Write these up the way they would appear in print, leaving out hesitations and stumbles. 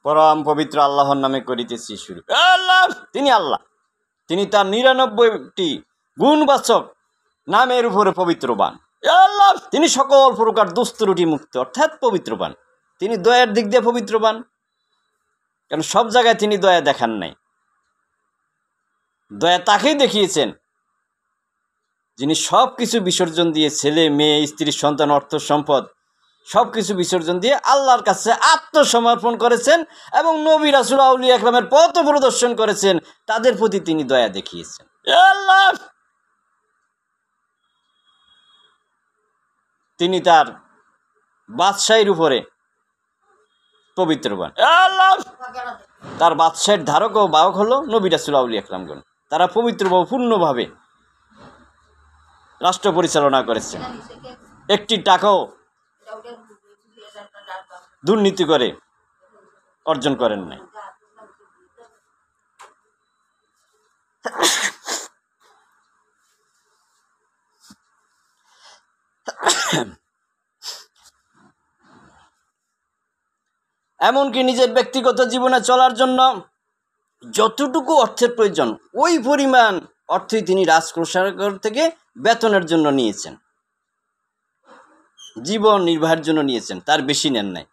পরম পবিত্র আল্লাহর নামে করিতেছি শুরু। আল্লাহ, তিনি আল্লাহ, তিনি তার 99টি গুণবাচক নামের উপরে পবিত্রবান। আল্লাহ, তিনি সকল প্রকার দোষ ত্রুটি মুক্ত, অর্থাৎ পবিত্রবান। তিনি দয়ার দিক দিয়ে পবিত্রবান, কারণ সব জায়গায় তিনি দয়া দেখান নাই। দয়া তাকেই দেখিয়েছেন যিনি সব কিছু বিসর্জন দিয়ে, ছেলে মেয়ে স্ত্রী সন্তান অর্থ সম্পদ সব কিছু বিসর্জন দিয়ে আল্লাহর কাছে আত্মসমর্পণ করেছেন এবং নবী রাসূল আউলিয়া ইকরামের পথ প্রদর্শন করেছেন। তাদের প্রতি তিনি দয়া দেখিয়েছেন। আল্লাহ, তিনি তার বাদশাহীর উপরে পবিত্রবান। আল্লাহ, তার বাদশাহের ধারক ও বাহক হলো নবী রাসূল আউলিয়া ইকরামগণ। তারা পবিত্রভাবে পূর্ণভাবে রাষ্ট্র পরিচালনা করেছেন। একটি টাকাও দুর্নীতি করে অর্জন করেন নাই। এমনকি নিজের ব্যক্তিগত জীবনে চলার জন্য যতটুকু অর্থের প্রয়োজন, ওই পরিমাণ অর্থই তিনি রাজকোষাগার থেকে বেতনের জন্য নিয়েছেন, জীবন নির্বাহের জন্য নিয়েছেন, তার বেশি নেন নাই।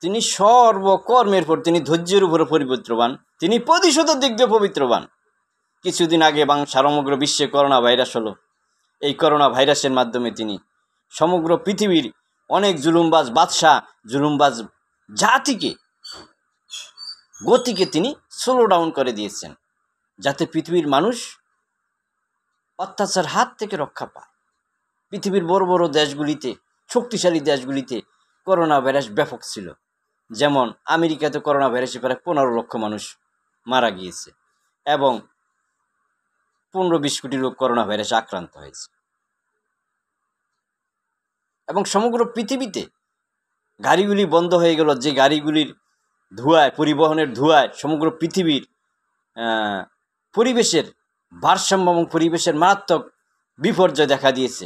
তিনি সর্বকর্মের পর তিনি ধৈর্যের উপরে পবিত্রবান, তিনি প্রতিশোধের দিক দিয়ে পবিত্রবান। কিছুদিন আগে সমগ্র বিশ্বে করোনা ভাইরাস হলো। এই করোনা ভাইরাসের মাধ্যমে তিনি সমগ্র পৃথিবীর অনেক জুলুমবাজ বাদশাহ, জুলুমবাজ জাতিকে, গতিকে তিনি স্লো ডাউন করে দিয়েছেন, যাতে পৃথিবীর মানুষ অত্যাচার হাত থেকে রক্ষা পায়। পৃথিবীর বড় বড় দেশগুলিতে, শক্তিশালী দেশগুলিতে করোনা ভাইরাস ব্যাপক ছিল। যেমন আমেরিকাতে করোনা ভাইরাসে প্রায় 15 লক্ষ মানুষ মারা গিয়েছে এবং 15-20 কোটি লোক করোনা ভাইরাসে আক্রান্ত হয়েছে। এবং সমগ্র পৃথিবীতে গাড়িগুলি বন্ধ হয়ে গেল, যে গাড়িগুলির ধোঁয়ায়, পরিবহনের ধোঁয়ায় সমগ্র পৃথিবীর পরিবেশের ভারসাম্য এবং পরিবেশের মারাত্মক বিপর্যয় দেখা দিয়েছে।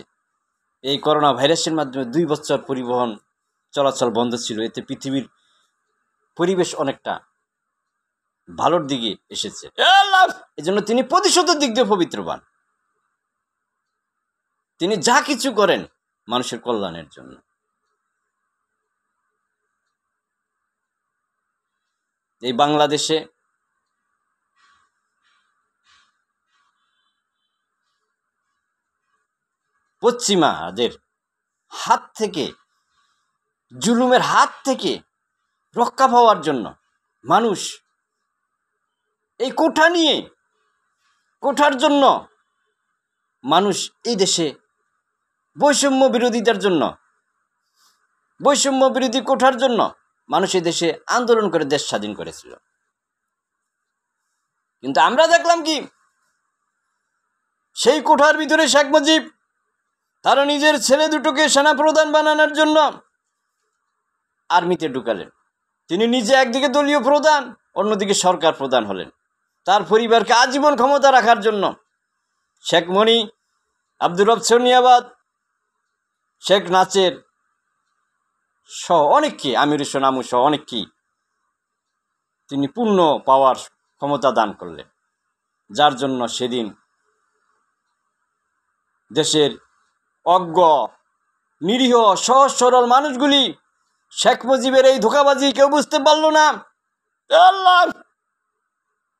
এই করোনা ভাইরাসের মাধ্যমে 2 বছর পরিবহন চলাচল বন্ধ ছিল। এতে পৃথিবীর পরিবেশ অনেকটা ভালোর দিকে এসেছে। এজন্য তিনি প্রতিশোধের দিক দিয়ে পবিত্রবান। তিনি যা কিছু করেন মানুষের কল্যাণের জন্য। এই বাংলাদেশে পশ্চিমাদের হাত থেকে, জুলুমের হাত থেকে রক্ষা পাওয়ার জন্য মানুষ এই কোঠা নিয়ে, কোঠার জন্য মানুষ এই দেশে বৈষম্য বিরোধিতার জন্য, বৈষম্য বিরোধী কোঠার জন্য মানুষ এই দেশে আন্দোলন করে দেশ স্বাধীন করেছিল। কিন্তু আমরা দেখলাম কি, সেই কোঠার ভিতরে শেখ মুজিব তারা নিজের ছেলে দুটোকে সেনাপ্রধান বানানোর জন্য আর্মিতে ঢুকালেন। তিনি নিজে একদিকে দলীয় প্রধান, অন্যদিকে সরকার প্রধান হলেন। তার পরিবারকে আজীবন ক্ষমতা রাখার জন্য শেখ মনি, আব্দুর রব সোনিয়াবাদ, শেখ নাচের সহ অনেককে, আমির হোসেন আমু সহ অনেককে তিনি পূর্ণ পাওয়ার ক্ষমতা দান করলেন, যার জন্য সেদিন দেশের অজ্ঞ নিরীহ সহজ সরল মানুষগুলি শেখ মুজিবের এই ধোঁকাবাজি কেউ বুঝতে পারল না।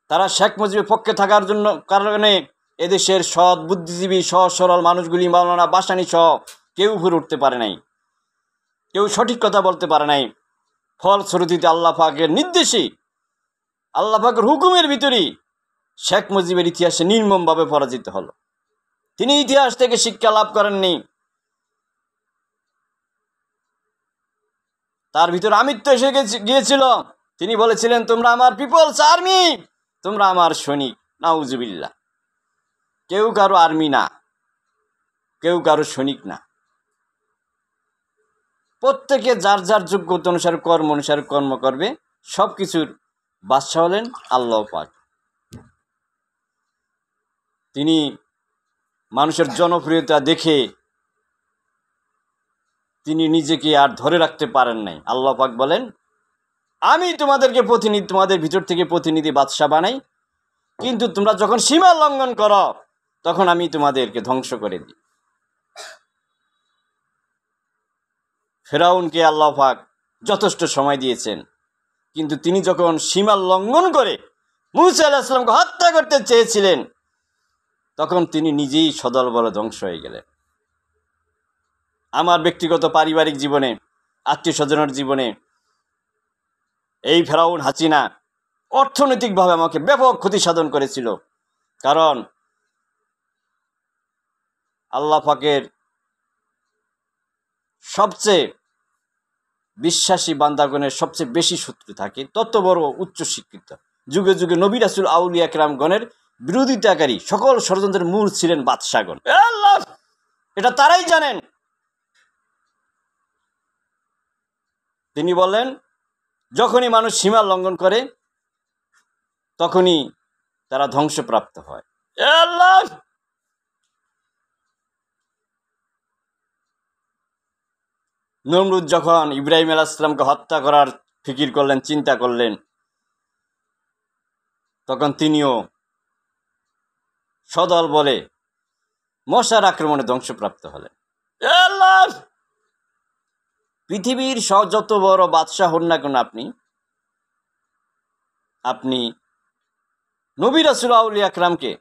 তারা শেখ মুজিবের পক্ষে থাকার জন্য কারণে এদেশের সৎ বুদ্ধিজীবী সহজ সরল মানুষগুলি, মাওলানা ভাসানী সহ কেউ উপরে উঠতে পারে নাই, কেউ সঠিক কথা বলতে পারে নাই। ফলশ্রুতিতে আল্লাহ পাকের নির্দেশে, আল্লাহ পাকের হুকুমের ভিতরেই শেখ মুজিবের ইতিহাসে নির্মমভাবে পরাজিত হলো। তিনি ইতিহাস থেকে শিক্ষা লাভ করেননি। তার ভিতর আমিত্ব এসে গিয়েছিল। তিনি বলেছিলেন, তোমরা আমার পিপলস আর্মি, তোমরা আমার সৈনিক। নাউজুবিল্লাহ। কেউ কারো আর্মি না, কেউ কারো সৈনিক না। প্রত্যেকে যার যার যোগ্যতা অনুসারে, কর্ম অনুসারে কর্ম করবে। সব কিছুর বাদশা হলেন আল্লাহ পাক। তিনি মানুষের জনপ্রিয়তা দেখে তিনি নিজেকে আর ধরে রাখতে পারেন নাই। আল্লাহ পাক বলেন, আমি তোমাদেরকে প্রতিনিধি, তোমাদের ভিতর থেকে প্রতিনিধি বাদশা বানাই, কিন্তু তোমরা যখন সীমা লঙ্ঘন করো তখন আমি তোমাদেরকে ধ্বংস করে দিই। ফেরাউনকে আল্লাহ পাক যথেষ্ট সময় দিয়েছেন, কিন্তু তিনি যখন সীমা লঙ্ঘন করে মূসা আলাইহিস সালামকে হত্যা করতে চেয়েছিলেন, তখন তিনি নিজেই সদলবলে ধ্বংস হয়ে গেলেন। আমার ব্যক্তিগত পারিবারিক জীবনে, আত্মীয় স্বজনের জীবনে এই ফেরাউন হাসিনা অর্থনৈতিকভাবে আমাকে ব্যাপক ক্ষতি সাধন করেছিল। কারণ আল্লাহ পাকের সবচেয়ে বিশ্বাসী বান্দাগণের সবচেয়ে বেশি শত্রু থাকে তত বড় উচ্চ শিক্ষিত। যুগে যুগে নবী রাসূল আউলিয়া কেরামগণের বিরোধিতাকারী সকল ষড়যন্ত্রের মূল ছিলেন বাদশাগণ। আল্লাহ এটা তারাই জানেন। তিনি বলেন, যখনই মানুষ সীমা লঙ্ঘন করে তখনই তারা ধ্বংসপ্রাপ্ত হয়। আল্লাহ নমরুদ যখন ইব্রাহিম আলাইহিস সালামকে হত্যা করার ফিকির করলেন, চিন্তা করলেন, তখন তিনিও সদল বলে মশার আক্রমণে ধ্বংসপ্রাপ্ত হলেন। আল্লাহ পৃথিবীর যত বড় বাদশাহ হন না কেন, আপনি নবী রাসূল আউলিয়া কেরামকে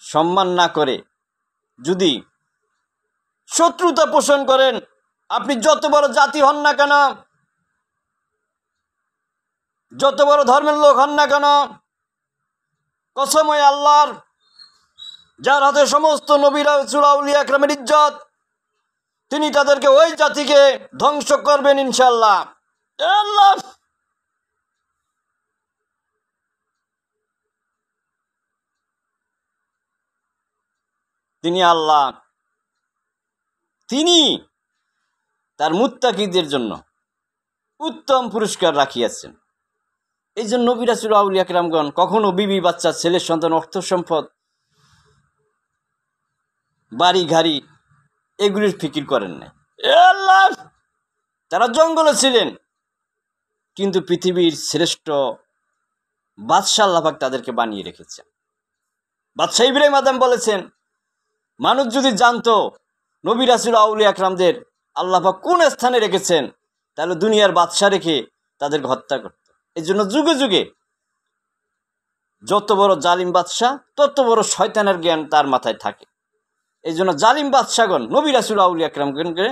সম্মান না করে যদি শত্রুতা পোষণ করেন, আপনি যত বড় জাতি হন না কেন, যত বড় ধর্মের লোক হন না কেন, কসম হয় আল্লাহর, যার হাতে সমস্ত নবী রাসূল আউলিয়া কেরামের ইজ্জত, তিনি তাদেরকে ওই জাতিকে ধ্বংস করবেন ইনশাআল্লাহ। আল্লাহ তিনি আল্লাহ, তিনি তার মুত্তাকিদের জন্য উত্তম পুরস্কার রাখিয়াছেন। এই জন্য নবী রাসূল আউলিয়া কেরামগণ কখনো বিবি বাচ্চা, ছেলের সন্তান, অর্থ সম্পদ, বাড়ি গাড়ি এগুলির ফিকির করেন নাই। আল্লাহ তারা জঙ্গলে ছিলেন, কিন্তু পৃথিবীর শ্রেষ্ঠ বাদশাহ আল্লাহ পাক তাদেরকে বানিয়ে রেখেছেন। বাদশাহ ইব্রাহিম আদম বলেছেন, মানুষ যদি জানতো নবী রাসূল আউলিয়া কেরামদের আল্লাহ পাক কোন স্থানে রেখেছেন, তাহলে দুনিয়ার বাদশাহ রেখে তাদেরকে হত্যা করত। এই জন্য যুগে যুগে যত বড় জালিম বাদশাহ তত বড় শয়তানের জ্ঞান তার মাথায় থাকে। এই জন্য জালিম বাদশাগণ নবী রাসূল আউলিয়া কেরামগণকে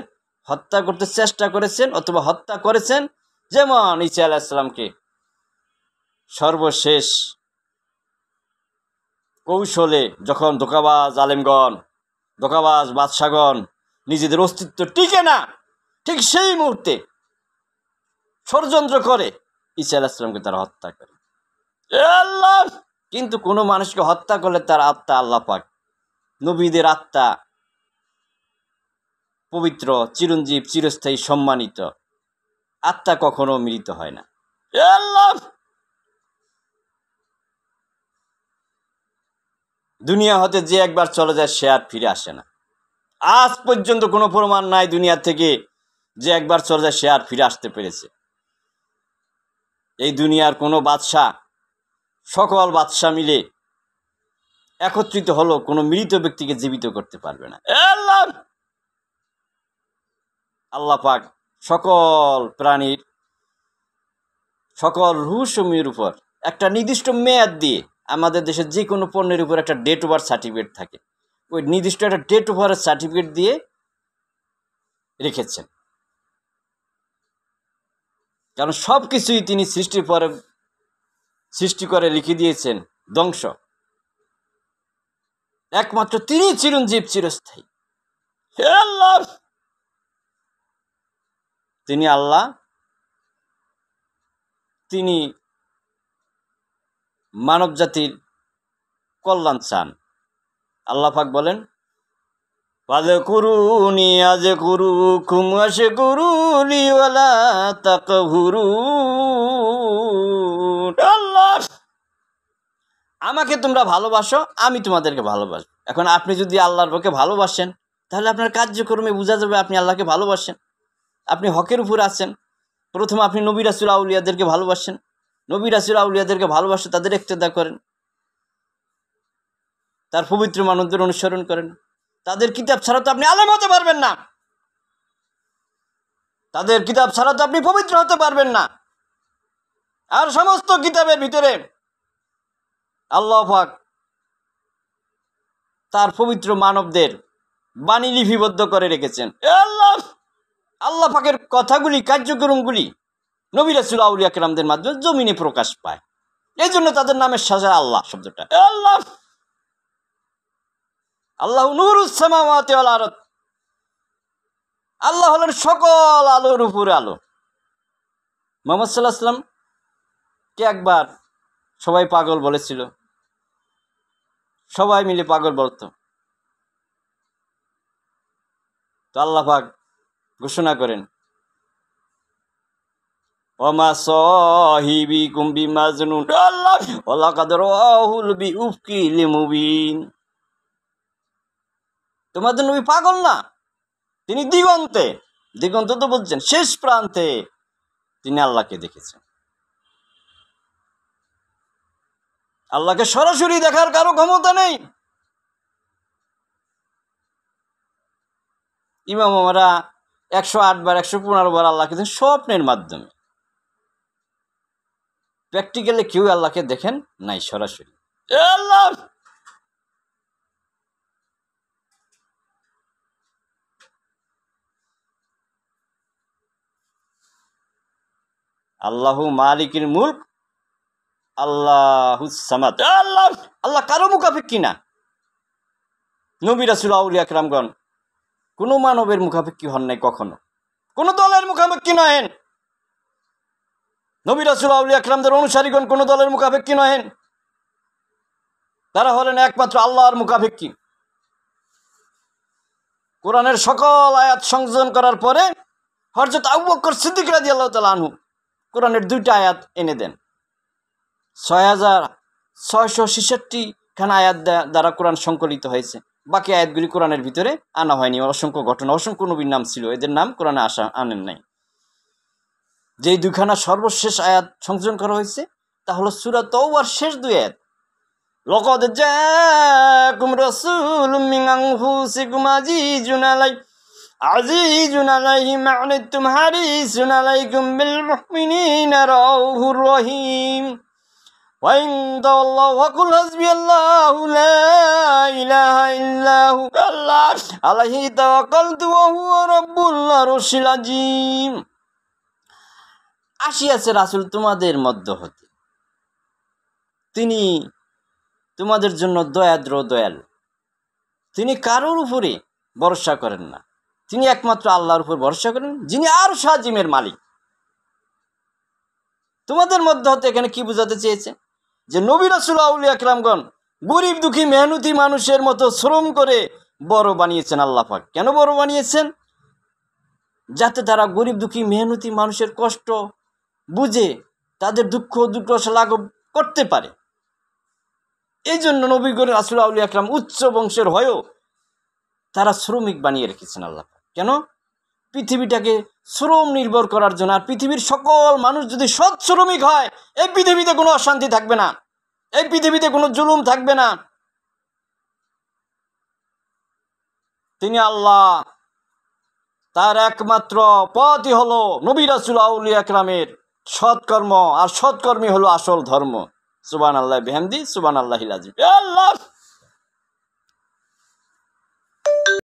হত্যা করতে চেষ্টা করেছেন অথবা হত্যা করেছেন। যেমন ঈসা আলাইহিস সালামকে সর্বশেষ কৌশলে যখন ধোঁকাবাজ আলেমগণ, ধোঁকাবাজ বাদশাগণ নিজেদের অস্তিত্ব টিকে না, ঠিক সেই মুহূর্তে ষড়যন্ত্র করে ঈসা আলাইহিস সালামকে তারা হত্যা করে। আল্লাহ কিন্তু কোনো মানুষকে হত্যা করলে তার আত্মা, আল্লাহ পাক নবীদের আত্মা পবিত্র, চিরঞ্জীব, চিরস্থায়ী, সম্মানিত আত্মা কখনো মৃত হয় না। আল্লাহ দুনিয়া হতে যে একবার চলে যায় সে আর ফিরে আসে না। আজ পর্যন্ত কোনো প্রমাণ নাই দুনিয়া থেকে যে একবার চলে যায় সে আর ফিরে আসতে পেরেছে। এই দুনিয়ার কোনো বাদশাহ, সকল বাদশাহ মিলে একত্রিত হলো কোনো মৃত ব্যক্তিকে জীবিত করতে পারবে না। আল্লাহ আল্লাহ পাক সকল প্রাণীর, সকল রুহসমূহের উপর একটা নির্দিষ্ট মেয়াদ দিয়ে, আমাদের দেশের যে কোনো পণ্যের উপর একটা ডেট ওভার সার্টিফিকেট থাকে, ওই নির্দিষ্ট একটা ডেট ওভারের সার্টিফিকেট দিয়ে রেখেছেন। কারণ সব কিছুই তিনি সৃষ্টির পরে সৃষ্টি করে লিখে দিয়েছেন ধ্বংস। একমাত্র তিনি চিরঞ্জীব, চিরস্থায়ী। আল্লাহ তিনি আল্লাহ, তিনি মানব জাতির কল্যাণ চান। আল্লাহ পাক বলেন, ফাযকুরুনি আযকুরুকুম ওয়াশকুরুলি ওয়ালা তাকফুরুন। আল্লাহ আমাকে তোমরা ভালোবাসো, আমি তোমাদেরকে ভালোবাসবো। এখন আপনি যদি আল্লাহর পক্ষে ভালোবাসেন, তাহলে আপনার কার্যক্রমে বোঝা যাবে আপনি আল্লাহকে ভালোবাসেন, আপনি হকের উপর আছেন। প্রথমে আপনি নবী রাসূল আউলিয়াদেরকে ভালোবাসেন, নবী রাসূল আউলিয়াদেরকে ভালোবাসে, তাদের ইক্তেদা করেন, তার পবিত্র মানুষদের অনুসরণ করেন। তাদের কিতাব ছাড়া তো আপনি আলেম হতে পারবেন না, তাদের কিতাব ছাড়া তো আপনি পবিত্র হতে পারবেন না। আর সমস্ত কিতাবের ভিতরে আল্লাহ পাক তার পবিত্র মানবদের বাণী লিপিবদ্ধ করে রেখেছেন। আল্লাহ পাকের কথাগুলি, কার্যক্রমগুলি নবী রাসূল আউলিয়া কেরামদের মাধ্যমে জমিনে প্রকাশ পায়। এই জন্য তাদের নামের সাজা আল্লাহ শব্দটা। আল্লাহ নূরুস সামাওয়াতি ওয়াল আরদ, আল্লাহ হলেন সকল আলোর উপরে আলো। মুহাম্মদ সাল্লাল্লাহু আলাইহি ওয়াসাল্লাম কে একবার সবাই পাগল বলেছিল, সবাই মিলে পাগল বলতো। তো আল্লাহ পাক ঘোষণা করেন, ওমা সাহিবিকুম বিমাজনুন ওয়ালাকাদ রাহুল বিউফকিল মুবিন। তোমাদের নবী পাগল না, তিনি দিগন্তে, দিগন্ত তো বলছেন শেষ প্রান্তে তিনি আল্লাহকে দেখেছেন। আল্লাহকে সরাসরি দেখার কারো ক্ষমতা নেই। ইমাম আমরা 108 বার 115 বার আল্লাহকে দেখেন স্বপ্নের মাধ্যমে, প্র্যাকটিক্যালি কেউ আল্লাহকে দেখেন নাই সরাসরি। আল্লাহু মালিকুল মুলক আল্লাহুস সামাদ। আল্লাহ কারো মুখাপেক্ষী না। নবী রাসূল আউলিয়া কেরামগণ কোনো মানবের মুখাপেক্ষী হন নাই কখনো, কোনো দলের মুখাপেক্ষী নহেন। নবী রাসূল আউলিয়া কেরামদের অনুসারীগণ কোনো দলের মুখাপেক্ষী নহেন, তারা হলেন একমাত্র আল্লাহর মুখাপেক্ষী। কোরআনের সকল আয়াত সংযোজন করার পরে হযরত আবু বকর সিদ্দিক রাদিয়াল্লাহু তাআলা আনহু কোরআনের 2টা আয়াত এনে দেন। 6666 খান আয়াত দ্বারা কোরআন সংকলিত হয়েছে। বাকি আয়াতগুলি কোরআনের ভিতরে আনা হয়নি। অসংখ্য ঘটনা, অসংখ্য নবীর নাম ছিল, এদের নাম কোরআনে আনেন নাই। যেই 2খানা সর্বশেষ আয়াত সংযোজন করা হয়েছে তা হলো সূরা তাওবার শেষ 2 আয়াত। লাকাদ জাআকুম রাসূলুম মিন আনফুসিকুম আজিজুন আলাইহি মা আনিতুম হারিসুন আলাইকুম বিল মুমিনিনা রাউফুর রহিম ওয়া ইন তাওয়াল্লাউ ফাকুল হাসবিয়াল্লাহু লা ইলাহা ইল্লাহু আলাইহি তাওয়াক্কালতু ওয়া হুয়া রাব্বুল আরশিল আযীম। আসিয়াছে রাসূল তোমাদের মধ্য হতে, তিনি তোমাদের জন্য দয়াদ্র দয়ালু, তিনি কারোর উপরে ভরসা করেন না, তিনি একমাত্র আল্লাহর উপর ভরসা করেন যিনি আরশ আজিমের মালিক। তোমাদের মধ্যে হতে এখানে কি বোঝাতে চেয়েছে? যে নবী রাসূল আউলিয়া কেরামগণ গরিব দুঃখী মেহনতি মানুষের মতো শ্রম করে বড় বানিয়েছেন আল্লাহ পাক। কেন বড় বানিয়েছেন? যাতে তারা গরিব দুঃখী মেহনতি মানুষের কষ্ট বুঝে তাদের দুঃখ লাঘব করতে পারে। এই জন্য নবী রাসূল আউলিয়া কেরাম উচ্চ বংশের হয়েও তারা শ্রমিক বানিয়ে রেখেছেন আল্লাহ পাক। কেন? পৃথিবীটাকে শ্রম নির্ভর করার জন্য। আর পৃথিবীর সকল মানুষ যদি সৎ শ্রমিক হয়, এই পৃথিবীতে কোনো অশান্তি থাকবে না, এই পৃথিবীতে কোনো জুলুম থাকবে না। তিনি আল্লাহ, তার একমাত্র পথই হলো নবী রাসূল আউলিয়া কেরামের সৎকর্ম, আর সৎকর্মী হলো আসল ধর্ম। সুবহানাল্লাহ বিহামদি সুবহানাল্লাহিল আযীম। আল্লাহ।